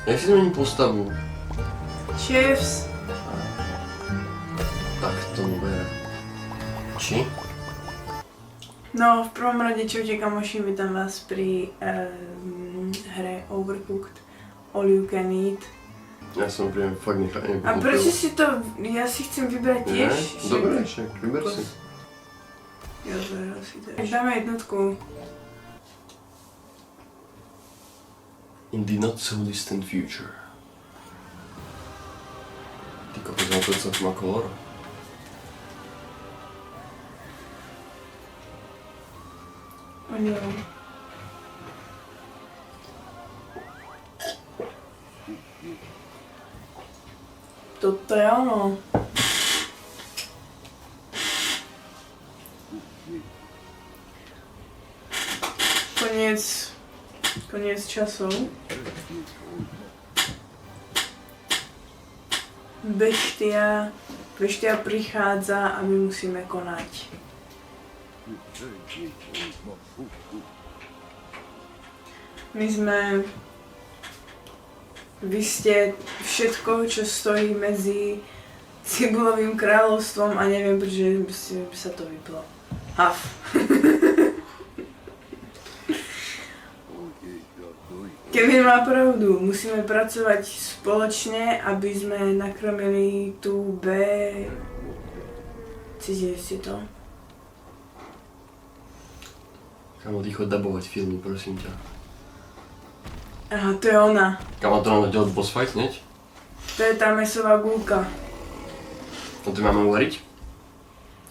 Jak si zmením postavu? Shifts. Tak to bere. Či? No, v prvom rade, čaute kamoši, vítam vás pri hre Overcooked All You Can Eat. Ja som príjem fakt nepochopil. A prečo si to, ja si chcem vybrať tiež? Dobre, však, vyber si. Ja zahral si to. Dáme jednotku. In the not so distant future. Ty kokos, mám to celkom má kolor. Jo. Toto je ono. Koniec časov. Beštia prichádza a my musíme konať. Vy ste všetko, čo stojí medzi Cibulovým kráľovstvom a neviem, prečo by sa to vyplo. Haf. Kevin má pravdu, musíme pracovať spoločne, aby sme nakrmili tú B... Cítili ste to? Kamo, ty chod dabovať filmy, prosím ťa. Aha, to je ona. Kamo, to nám delať boss fight, hneď? To je tá mesová gulka. No to máme uvariť?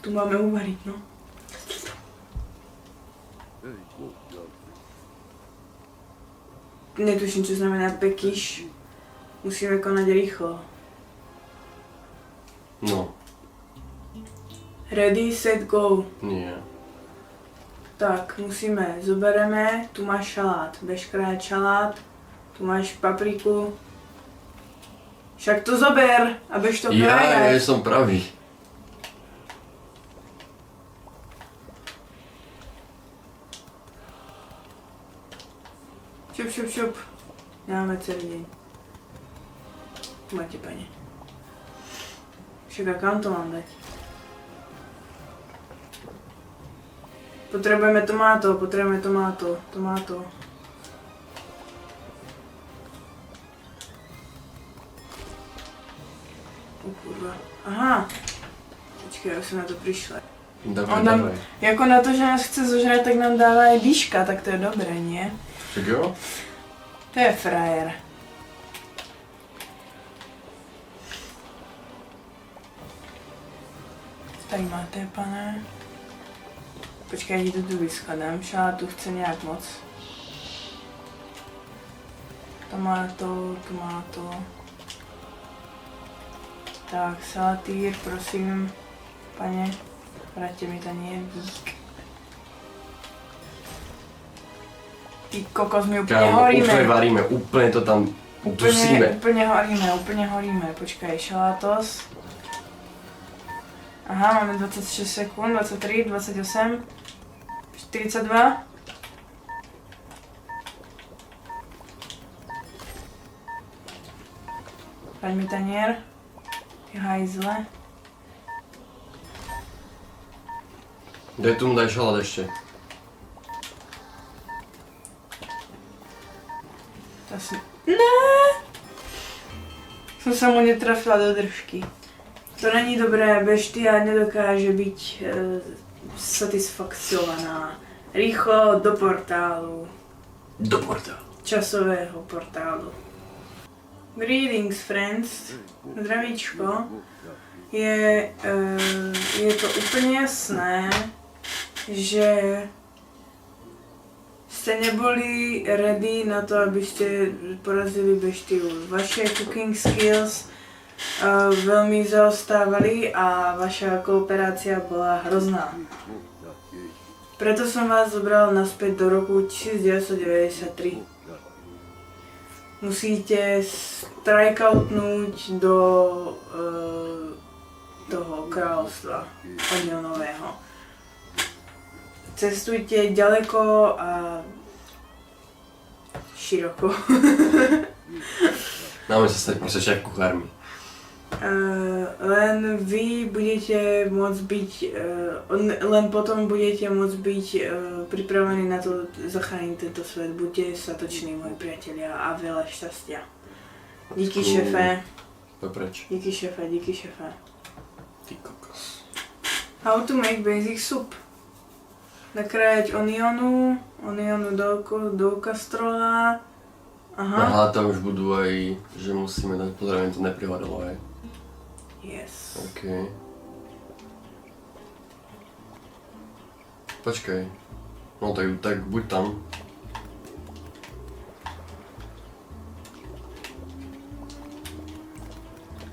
Tu máme uvariť, no. Netuším, čo znamená pekiš. Musíme konať rýchlo. No. Ready, set, go. Nie. Tak, zobereme, tu máš šalát, budeš krájať šalát, tu máš papriku. Však to zober a budeš to krájať. Ja som pravý. Šup. Nemáme celý deň. Tu máte, pane. Však a kam to mám dať? Potrebujeme tomáto. O kurva. Aha. Počkej, ja už som na to prišla. Dávaj. Jako na to, že nás chce zožrať, tak nám dáva aj dýška, tak to je dobré, nie? Tak jo? To je frajer. Tady máte, pane. Počkej, ti to tu vyskladám, šalátu chce nějak moc. Tomáto. Tak, salatýr, prosím, pane, vraťte mi tanier, dík. Ty kokos, my úplně horíme. Úplně varíme, úplně to tam dusíme. Úplně horíme, počkej, šalátos. Aha, máme 26 sekund, 23, 28, 42. Daj mi tanier. Ty hajzle. Daj šalát ešte. Ne! Som sa mu netrafila do držky. To není dobré, beštia nedokáže byť satisfakciovaná. Rýchlo do portálu. Do portálu. Časového portálu. Greetings friends. Zdravíčko. Je to úplne jasné, že ste neboli ready na to, aby ste porazili beštiu. Vaše cooking skills veľmi zaostávali a vaša kooperácia bola hrozná. Preto som vás zobral naspäť do roku 1993. Musíte strikeoutnúť do toho kráľovstva Odionového. Cestujte ďaleko a široko. Máme sa stať proste šéf kuchármi. Len vy budete môcť byť, len potom budete môcť byť pripravení na to zachrániť tento svet. Buďte statoční, moji priatelia, a veľa šťastia. Díky šéfe. Popreč. Díky šéfe, díky šéfe. Ty kokos. How to make basic soup. Nakrájať onionu do kastrola. Aha, tam už budú aj, že musíme dať pozor, aby to neprihorelo, hej? Yes. OK. Počkaj. No tak buď tam.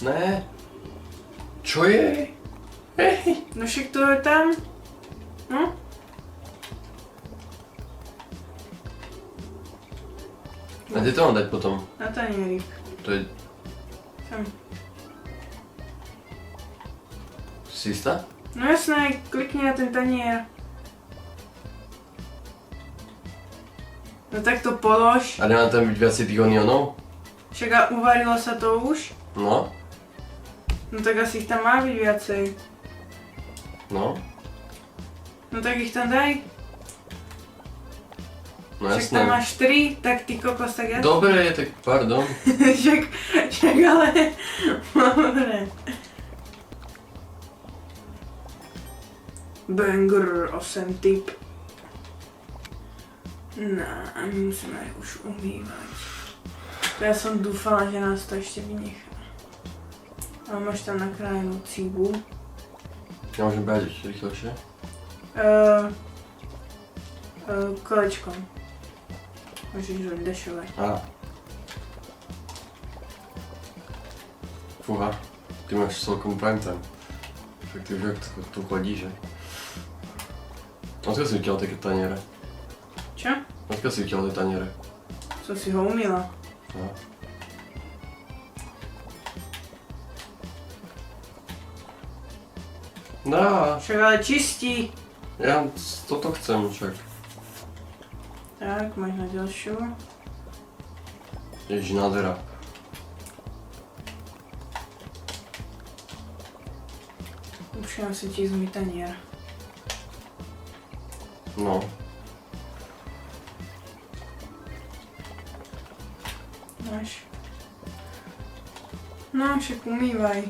Ne. Čo je? Hej. No však to je tam. No? A kde to mám dať potom? Na tanierik. To je... Sem. Si istá? No jasné, klikni na ten tanier. No tak to polož. A nemá tam byť viacej tých onionov? Však a uvarilo sa to už? No. No tak asi ich tam má byť viacej. No. No tak ich tam daj. No Však jasné. tam máš 3, tak ty kokos, tak ja... Dobre, tak pardon. však ale... Dobre. Banger, 8 tip. No, a my musíme už umývať. To ja som dúfala, že nás to ešte vynechá. A máš tam nakrájenú cibu. Ja môžem behať ešte rýchlejšie? Kolečkom. Môžeš ho dešovať. Á. Fúha, ty máš celkom prime time. Však ty už tu chodíš, že? Odkiaľ si vytiaľ také taniere? Čo? Odkiaľ si vytiaľ tie taniere? Som si ho umýla. No. Dá, Však ale čistí. ja toto chcem však. Tak, máš na ďalšiu. Ježiš, nádhera. Už si ti zmyť tanier. No. Máš. No, však umývaj.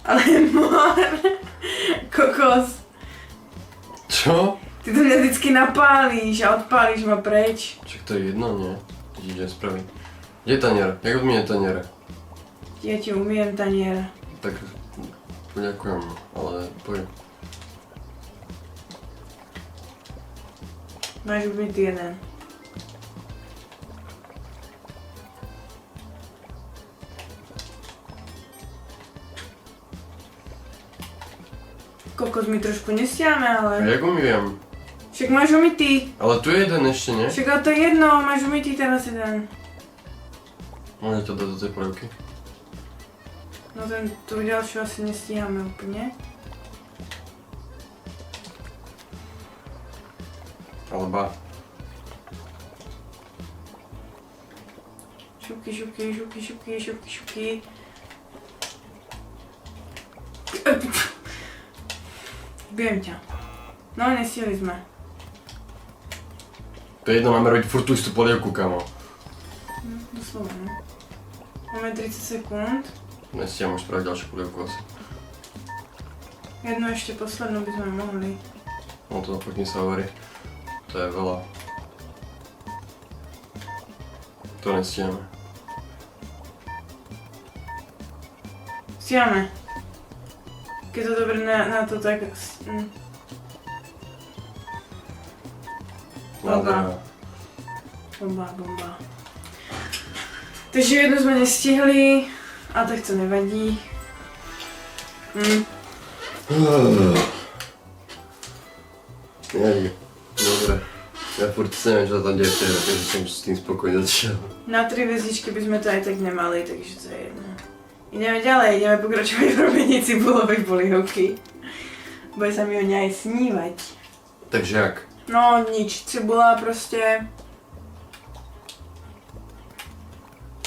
Ale mor. Kokos. Čo? Ty to mňa vždycky napálíš a odpálíš ma preč. Však to je jedno, nie? To ti ide spraviť. Kde je tanier? Jak odmienie taniere? Ja ti umýjem tanier. Tak poďakujem, ale poď. Máš umytý jeden. Kokos, my trošku nestiame, A ale... jak umývam? Však máš umytý. Ale tu je jeden ešte, nie? Však ale to je jedno, máš umytý teraz jeden. Môžem to dať do tej polievky? No ten, tú ďalšiu asi nestíhame úplne. Ale ba. Šupky, šupky, šupky, šupky, šupky, šupky. Bijem ťa. No, nestihli sme. To je jedno, máme robiť furt tú istú polievku, kamo. Doslova, no. Máme 30 sekúnd. Nestíham už spraviť ďalšiu polievku asi. Jednu ešte poslednú by sme mohli. No to napokým sa hovorí. To je veľa. To nestíhame. Stíhame. Keď to dobre na to tak... Nádherná. Bomba. Takže jednu sme nestihli, a tak to nevadí. Nevadí. Dobre. Ja furt si neviem, čo sa tam deje v tej hre, takže som s tým spokojne začal. Na 3 hviezdičky by sme to aj tak nemali, takže to je jedno. Ideme ďalej, ideme pokračovať v robení cibulovej polievky. Bude sa mi o nej aj snívať. Takže jak? No nič, cibula proste...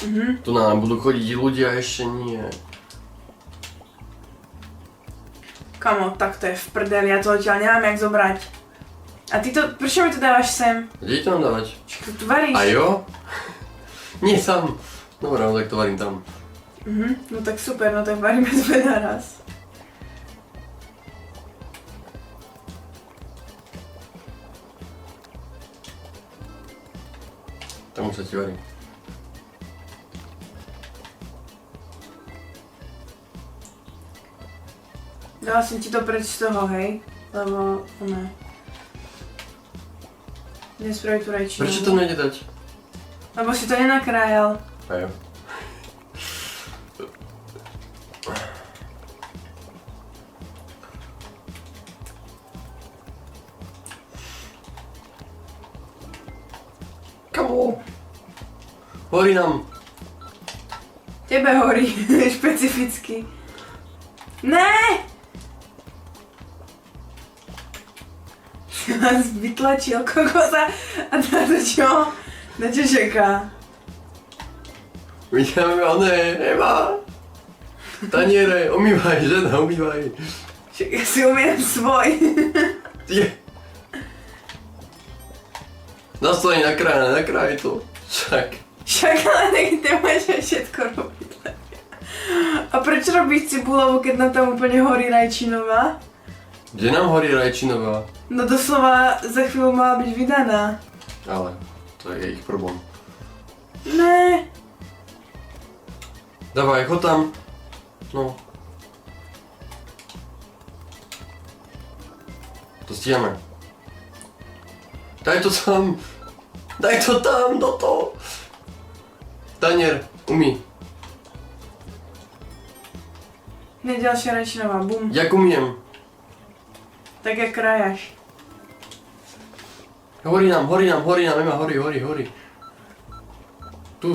Mhm. Tu nám budú chodiť ľudia, ešte nie. Kamo, tak to je v prdeli, ja to odtiaľ nemám jak zobrať. A ty to, prečo mi to dávaš sem? Kde to mám dávať? Čo tu varíš? A jo? Nie tam. Dobre, no tak to varím tam. No tak super, no tak varíme dve naraz. Tam už sa ti varí. Dala som ti to preč z toho, hej? Lebo, ne. Nespraví tu rajčinu. Prečo to nejde dať? Lebo si to nenakrájal. A jo. Kamo? Horí nám. Tebe horí, špecificky. Ne! Si vás vytlačil kokosa a na to čo? Na čo čeká? Vidíme, nemá. Taniere, umývaj, žena, umývaj. Však ja si umiem svoj. Je. Nastaň na kraj to. Však ale nech nemáš všetko robiť. A prečo robíš cibulovu, keď nám tam úplne horí rajčinová? Kde nám horí rajčinová? No doslova za chvíľu mala byť vydaná. Ale to je ich problém. Ne. Dávaj, chod tam. No. To stíhame. Daj to tam. Daj to tam, do toho. Tanier, umí. Hneď ďalšia rajčinová, bum. Jak umiem? Tak jak krajaš. Horí nám, Ema, horí. Tu.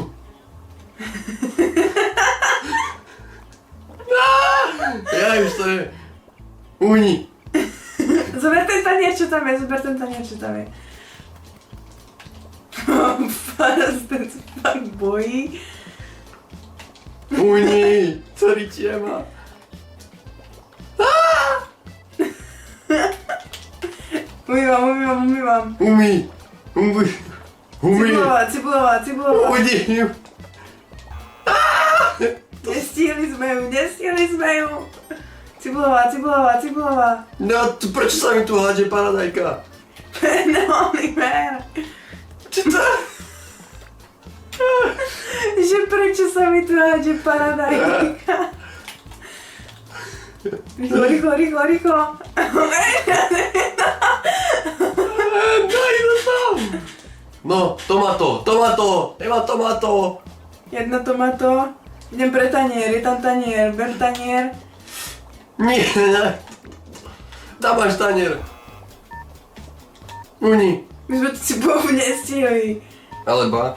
Ja už to je. Uhni. Zober ten tanier, čo tam je. Faraz, ten sa fakt bojí. Uhni. Sorry ti, Ema. Umývam. Umí. Cibulová. Uhni. Nestihli sme ju. Cibulová. No, prečo sa mi tu hádže paradajka? No, Oliver. Čo to? Že prečo sa mi tu hádže paradajka? Rýchlo. Daj to tam! No, tomato! Ema, tomato! Jedno tomato. Idem pre tanier, je tam tanier, ber tanier. Nie, tam máš tanier. Uni. My sme tu cibulovu nestihli. Ale ba.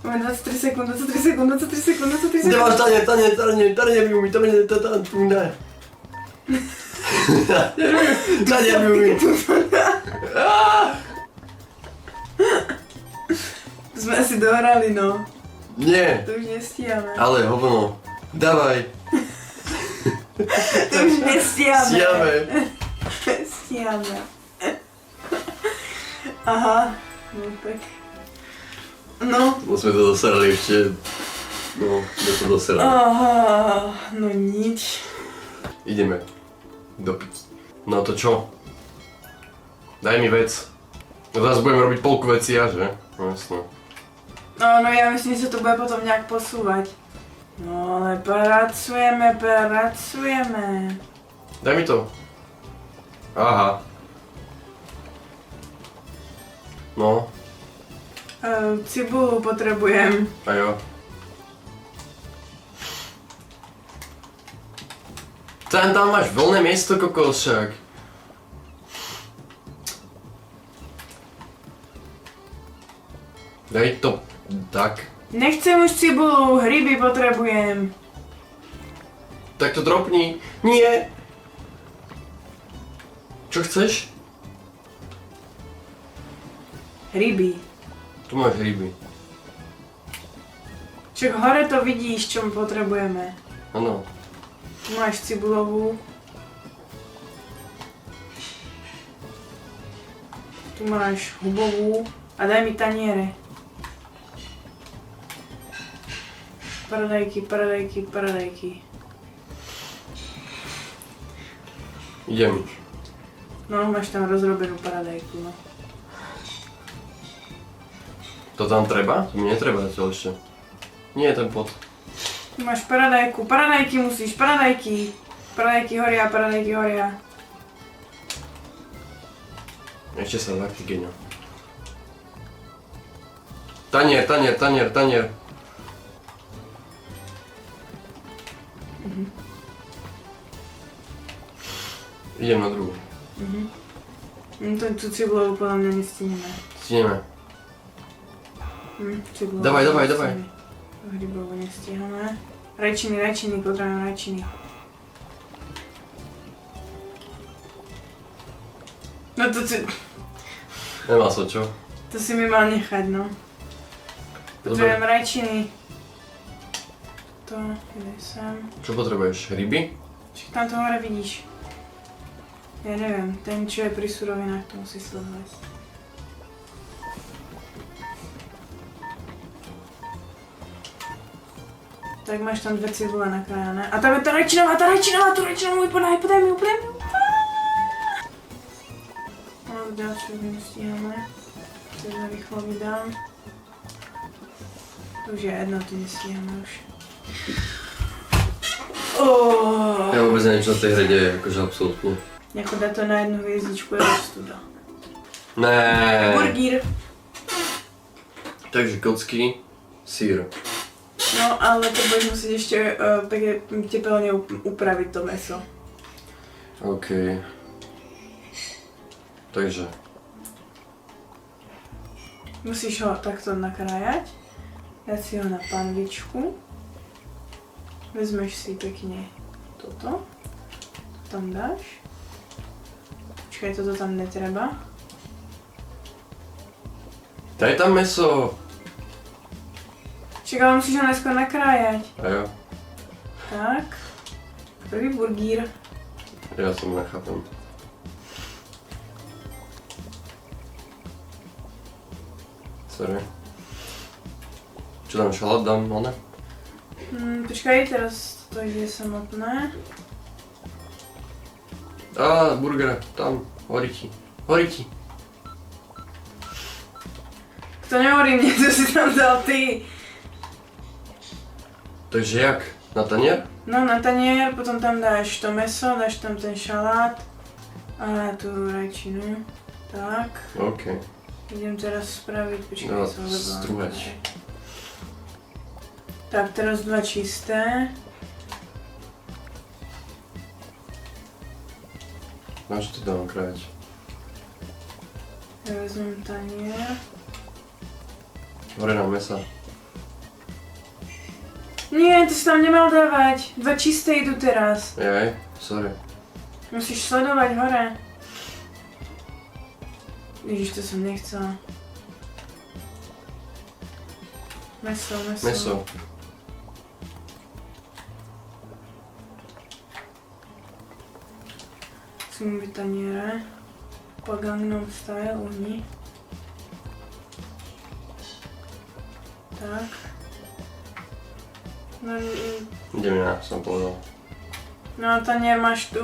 Máme 23 sekúnd. Kde máš tanier mi umí, tanier mi umí. Sme asi dohrali, no. Nie, To už nestíhame. ale hovno. Dávaj. To už nestíhame. Stíhame. Aha, no tak. No. No sme to dosrali ešte. No, sme to dosrali. Aha, no nič. Ideme. Dopiť. No to čo? Daj mi vec. No teraz budeme robiť polku veci ja, že? No jasno. No ja myslím, že sa to bude potom nejak posúvať. No ale pracujeme. Daj mi to. Aha. No. Cibulu potrebujem. A jo. Tam máš voľné miesto, kokos však. Daj to tak. Nechcem už cibulu, hryby potrebujem. Tak to dropni. Nie. Čo chceš? Hryby. Tu máš ryby. Čak hore to vidíš, čo potrebujeme. Áno. Tu máš cibulovú. Tu máš hubovú. A daj mi taniere. Paradajky, paradajky, paradajky. Idem. No, máš tam rozrobenú paradajku, no. To tam treba? To mi netreba zatiaľ ešte. Nie je ten pot. Tu máš paradajku, paradajky musíš, paradajky. Paradajky horia, paradajky horia. Ešte sa dá, ty geňo. Tanier, tanier, tanier, tanier. Idem na druhú. No to tú cibulovú podľa mňa nestihneme. Stihneme. Cibulovú Dávaj, dávaj, dávaj. Hrybovú nestihneme. Rajčiny, rajčiny, potrebujem rajčiny. No to si... Nemá sa čo? To si mi mal nechať, no. Potrebujem rajčiny. To, idej sem. Čo potrebuješ? Ryby? Čiže tam to hore vidíš. Ja neviem, ten čo je pri surovinách, to musí sledovať. Tak máš tam 2 cibule nakrájané. A tam je tá rajčinová, tú rajčinovú mi podaj mi. No, ďalšiu nestíhame. To ja rýchlo vydám. To už je jedno, to nestíhame už. Ja vôbec neviem, čo na tej hre deje, akože absolútne. Jako dá to na jednu hviezdičku je ostuda. Né. Burgír. Takže kocky, sír. No, ale to budeš musieť ešte pekne tepelne upraviť to mäso. OK. Takže. Musíš ho takto nakrájať. Dať si ho na panvičku. Vezmeš si pekne toto. To tam dáš. Počkaj, toto tam netreba. Daj tam mäso. Čak, ale musíš ho najskôr nakrájať. A jo. Tak. Prvý burgír. Ja som nechápem. Sorry. Čo tam, šalát dám, one? Počkaj, teraz to ide samotné. Á, burger, tam, horí ti. Horí ti. To nehorí mne, to si tam dal ty. Takže jak? Na tanier? No, na tanier, potom tam dáš to mäso, dáš tam ten šalát a tú rajčinu. Tak. OK. Idem teraz spraviť, počkaj, No, som zabudla. strúhať. Tak, teraz 2 čisté. No, čo to dám krájať? Ja vezmem tanier. Hore nám mesa. Nie, to si tam nemal dávať. 2 čisté idú teraz. Jaj, sorry. Musíš sledovať hore. Ježiš, to som nechcela. Mäso, mäso. Mäso. Musím byť taniere. Po Gangnam Style uhni. Tak. No, Idem ja, som povedal. no tanier máš tu.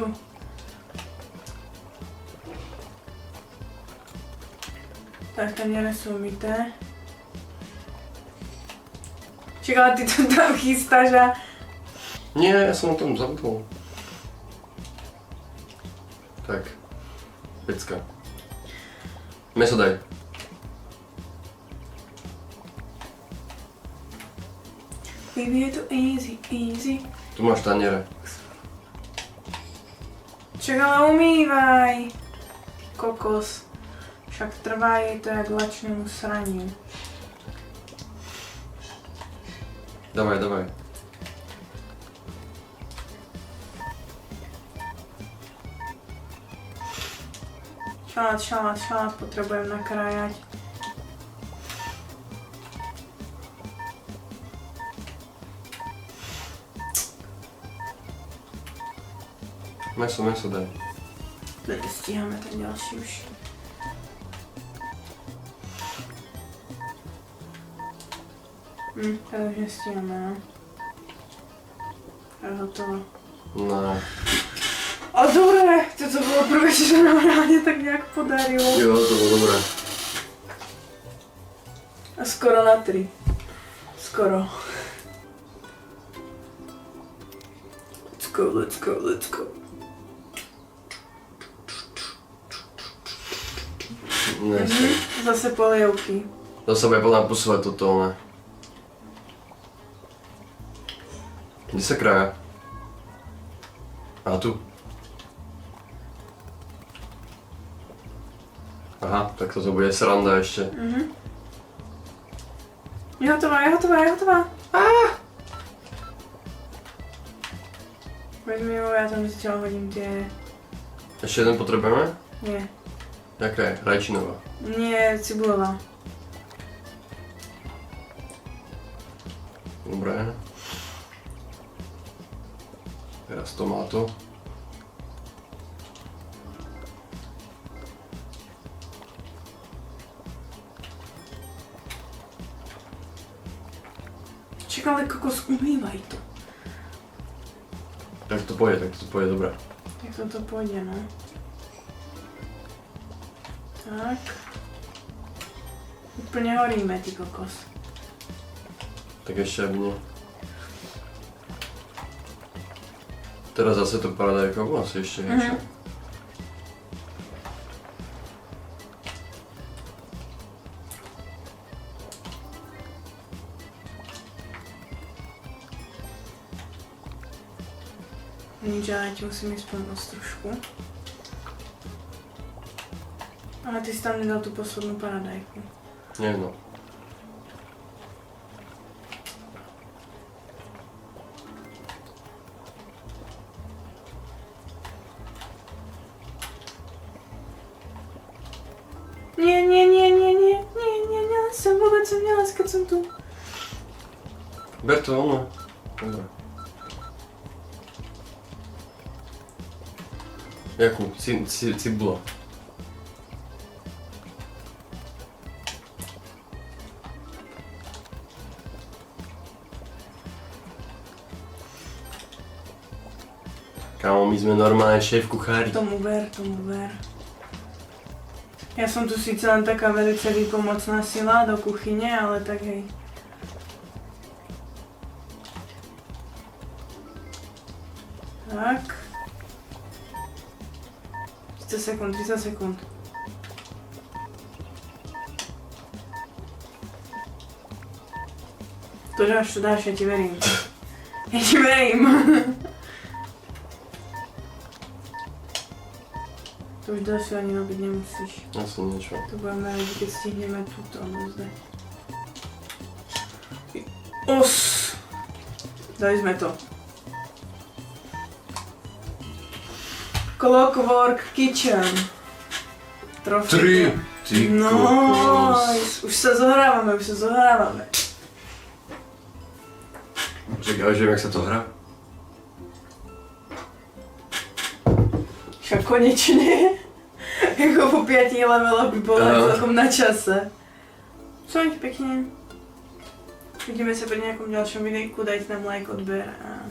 Tak, taniere sú umyté. Čiže, ale ty to tam chystáš a... Nie, ja som o tom zabudol. Tak. Pecka. Mäso daj. Baby, je to easy, easy. Tu máš taniere. Však ale umývaj. Ty kokos. Však trvá jej to jak lačnému sraniu. Dávaj, dávaj. Šalát potrebujem nakrájať. Meso daj. Stíháme ten ďalší už. To už nestíháme, no. Je hotovo. No. A dobré, toto bolo prvé, čo sa nám reálne tak nejak podarilo. Jo, to bolo dobré. A skoro na 3. Skoro. Let's go. Zase polievky. Zase bude podľa pusovať toto, ne? Kde sa kraja? A tu. Aha, tak toto bude sranda ešte. Je hotová. Vezmi ju, ja tam zatiaľ hodím tie... Ešte jeden potrebujeme? Nie. Jaká je? Rajčinová. Nie, cibulová. Dobre. Teraz tomáto. Čak, ale kokos, umývaj to. Tak to pôjde, dobre. Jak to pôjde, no. Tak. Úplne horíme, ty kokos. Tak ešte aby nie. Teraz zase to paradajko, asi ešte niečo. Nič, ale ti musím ísť pomôcť trošku. Ale ty si tam nedal tú poslednú paradajku. Nie, no. Nie, vôbec som nelaz, keď som tu. Ber to ono. Dobre. Jakú? Cibula. Kámo, my sme normálne šéf kuchári. Tomu ver. Ja som tu síce len taká velice výpomocná sila do kuchyne, ale tak hej. Tak. 30 sekúnd. To dáš, ja ti verím. To už dosť ani robiť nemusíš. Asi niečo. To budeme robiť, keď stihneme túto odozdať. Os! Dali sme to. Clockwork Kitchen. Trofej. 3! Ty No, kokos. už sa zohrávame. Čakaj, už viem, jak sa to hrá. Však konečne. Jako po 5 leveloch by bolo celkom na čase. Čo pekne. Vidíme sa pri nejakom ďalšom videjku, dajte nám like, odber a